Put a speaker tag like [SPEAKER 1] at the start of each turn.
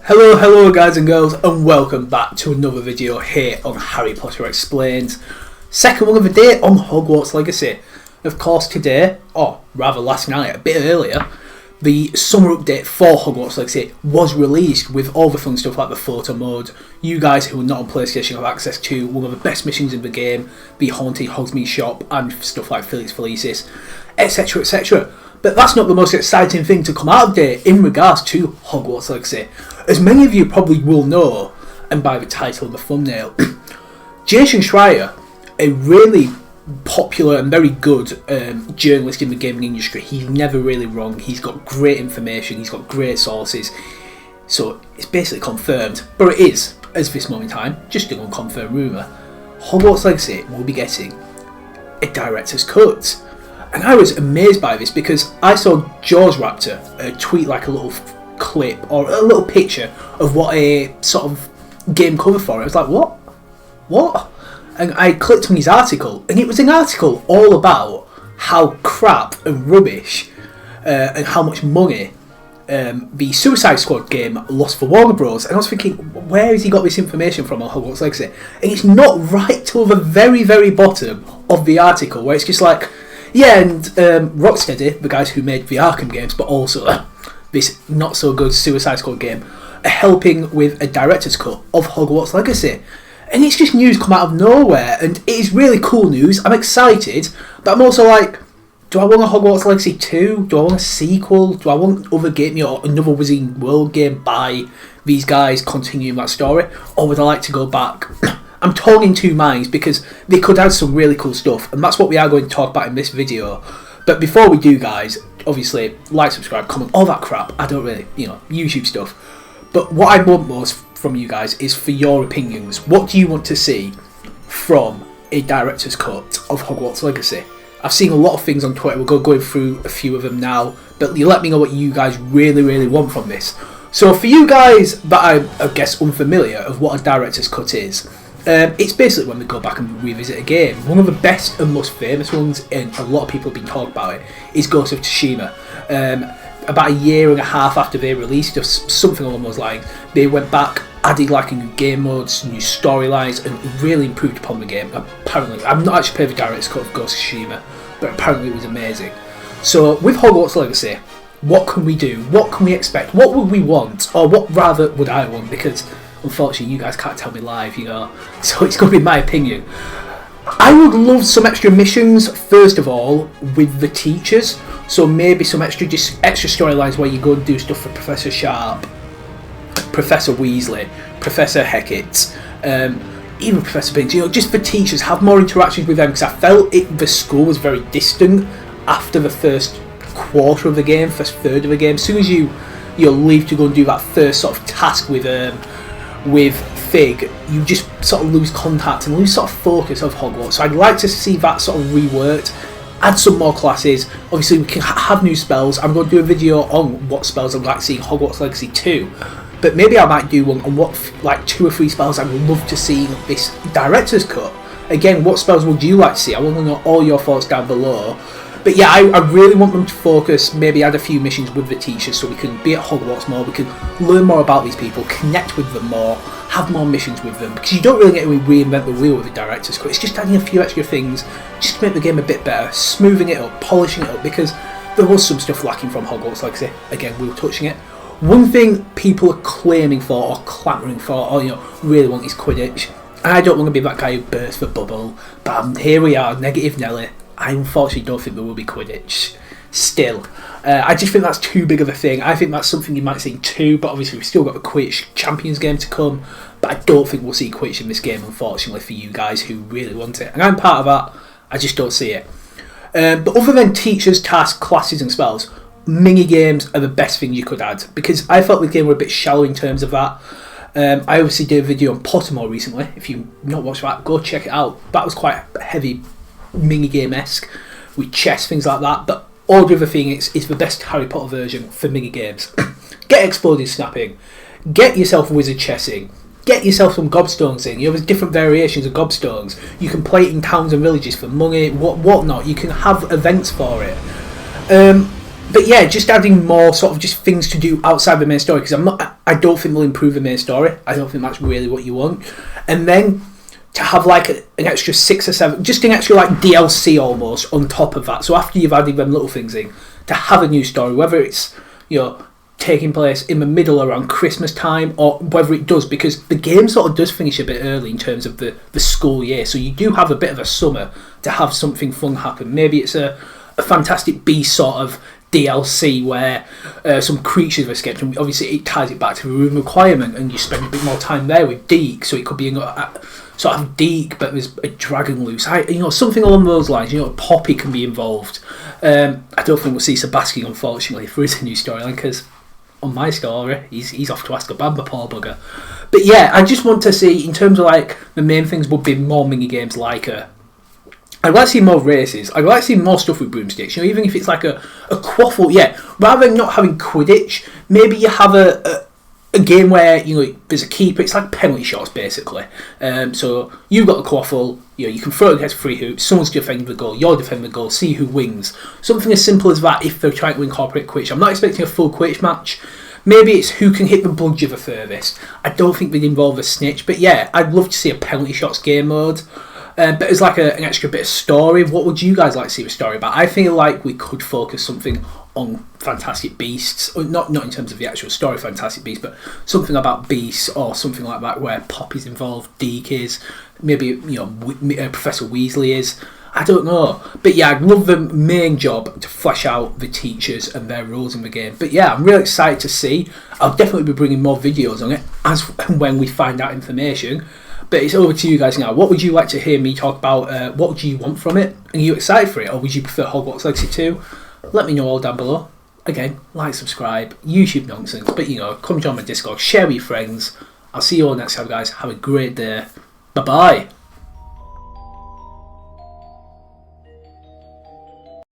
[SPEAKER 1] Hello guys and girls, and welcome back to another video here on Harry Potter Explained. Second one of the day on Hogwarts Legacy. Of course today, or rather last night, a bit earlier, the summer update for Hogwarts Legacy was released with all the fun stuff like the photo mode. You guys who are not on PlayStation have access to one of the best missions in the game, the Haunted Hogsmeade shop, and stuff like Felix Felicis, etc, etc. But that's not the most exciting thing to come out of there in regards to Hogwarts Legacy. As many of you probably will know, and by the title and the thumbnail, Jason Schreier, a really popular and very good journalist in the gaming industry. He's never really wrong. He's got great information. He's got great sources. So it's basically confirmed. But it is, as this moment in time, just an unconfirmed rumour. Hogwarts Legacy will be getting a director's cut. And I was amazed by this because I saw Jaws Raptor tweet like a little clip or a little picture of what a sort of game cover for it. I was like, what? And I clicked on his article, and it was an article all about how crap and rubbish and how much money the Suicide Squad game lost for Warner Bros. And I was thinking, where has he got this information from on Hogwarts Legacy? And it's not right till the very, very bottom of the article, where it's just like, yeah, and Rocksteady, the guys who made the Arkham games, but also this not so good Suicide Squad game, are helping with a director's cut of Hogwarts Legacy. And it's just news come out of nowhere, and it is really cool news. I'm excited, but I'm also like, do I want a Hogwarts Legacy 2? Do I want a sequel? Do I want other game, or another Wizarding World game by these guys continuing that story? Or would I like to go back? I'm torn in two minds because they could add some really cool stuff, and that's what we are going to talk about in this video. But before we do, guys, obviously, like, subscribe, comment, all that crap. I don't really, YouTube stuff. But what I want most from you guys is for your opinions. What do you want to see from a director's cut of Hogwarts Legacy? I've seen a lot of things on Twitter. We'll going through a few of them now, but you let me know what you guys really want from this. So for you guys that are, I guess, unfamiliar of what a director's cut is, it's basically when we go back and revisit a game. One of the best and most famous ones, and a lot of people have been talking about it, is Ghost of Tsushima. About a year and a half after they released, just something along those lines, they went back, added like a new game modes, new storylines, and really improved upon the game. Apparently, I've not actually played the director's cut of Ghost of Tsushima, but apparently it was amazing. So with Hogwarts Legacy, what can we do? What can we expect? What would we want? Or what rather would I want? Because unfortunately you guys can't tell me live, so it's going to be my opinion. I would love some extra missions, first of all, with the teachers. So maybe some extra storylines where you go and do stuff for Professor Sharp, Professor Weasley, Professor Hecat, even Professor Binks. Just for teachers, have more interactions with them, because I felt the school was very distant after the first quarter of the game, first third of the game. As soon as you leave to go and do that first sort of task with Fig, you just sort of lose contact and lose sort of focus of Hogwarts. So I'd like to see that sort of reworked. Add some more classes. Obviously we can have new spells. I'm going to do a video on what spells I'd like to see in Hogwarts Legacy 2. But maybe I might do one on what, like 2 or 3 spells I would love to see in this director's cut. Again, what spells would you like to see? I want to know all your thoughts down below. But yeah, I really want them to focus, maybe add a few missions with the teachers so we can be at Hogwarts more, we can learn more about these people, connect with them more, have more missions with them, because you don't really get to reinvent the wheel with the director's cut. It's just adding a few extra things just to make the game a bit better, smoothing it up, polishing it up, because there was some stuff lacking from Hogwarts Legacy. Again, we were touching it. One thing people are claiming for, or clamouring for, or really want is Quidditch. I don't want to be that guy who bursts the bubble, but here we are, negative Nelly. I unfortunately don't think there will be Quidditch still. I just think that's too big of a thing. I think that's something you might see in 2, but obviously we've still got the Quidditch Champions game to come, but I don't think we'll see Quidditch in this game, unfortunately, for you guys who really want it. And I'm part of that, I just don't see it. But other than teachers, tasks, classes and spells, mini-games are the best thing you could add, because I felt the game were a bit shallow in terms of that. I obviously did a video on Pottermore recently. If you've not watched that, go check it out. That was quite heavy, mini-game-esque, with chess, things like that, but all the other thing is the best Harry Potter version for mini-games. Get exploding snapping, get yourself wizard chessing, get yourself some gobstones in. There's different variations of gobstones. You can play it in towns and villages for money, whatnot. You can have events for it. But yeah, just adding more sort of just things to do outside the main story, because I don't think they'll improve the main story. I don't think that's really what you want. And then to have like an extra 6 or 7, just an extra like DLC almost on top of that. So after you've added them little things in, to have a new story, whether it's, you know, taking place in the middle around Christmas time, or whether it does, because the game sort of does finish a bit early in terms of the school year, so you do have a bit of a summer to have something fun happen. Maybe it's a Fantastic Beasts sort of DLC where some creatures have escaped, and obviously it ties it back to the room requirement, and you spend a bit more time there with Deke, so it could be sort of Deke, but there's a dragon loose, something along those lines. Poppy can be involved. I don't think we'll see Sebastian, unfortunately, for his new storyline, because on my story, he's off to Azkaban, the poor bugger. But yeah, I just want to see, in terms of like the main things, would be more mini games like I'd like to see more races. I'd like to see more stuff with broomsticks. Even if it's like a quaffle, yeah. Rather than not having Quidditch, maybe you have a game where there's a keeper. It's like penalty shots basically. So you've got the quaffle. You can throw it against 3 hoops. Someone's defending the goal. You're defending the goal. See who wins. Something as simple as that. If they're trying to incorporate Quidditch, I'm not expecting a full Quidditch match. Maybe it's who can hit the bludger the furthest. I don't think they'd involve a snitch, but yeah, I'd love to see a penalty shots game mode. But as like an extra bit of story, what would you guys like to see a story about? I feel like we could focus something on Fantastic Beasts, or not in terms of the actual story of Fantastic Beasts, but something about Beasts or something like that where Poppy's involved, Deke is, maybe Professor Weasley is. I don't know, but yeah, I'd love the main job to flesh out the teachers and their roles in the game. But yeah, I'm really excited to see. I'll definitely be bringing more videos on it as and when we find out information. But it's over to you guys now. What would you like to hear me talk about? What would you want from it? Are you excited for it, or would you prefer Hogwarts Legacy 2? Let me know all down below. Again, like, subscribe, YouTube nonsense, but come join my Discord, share with your friends. I'll see you all next time, guys. Have a great day. Bye bye.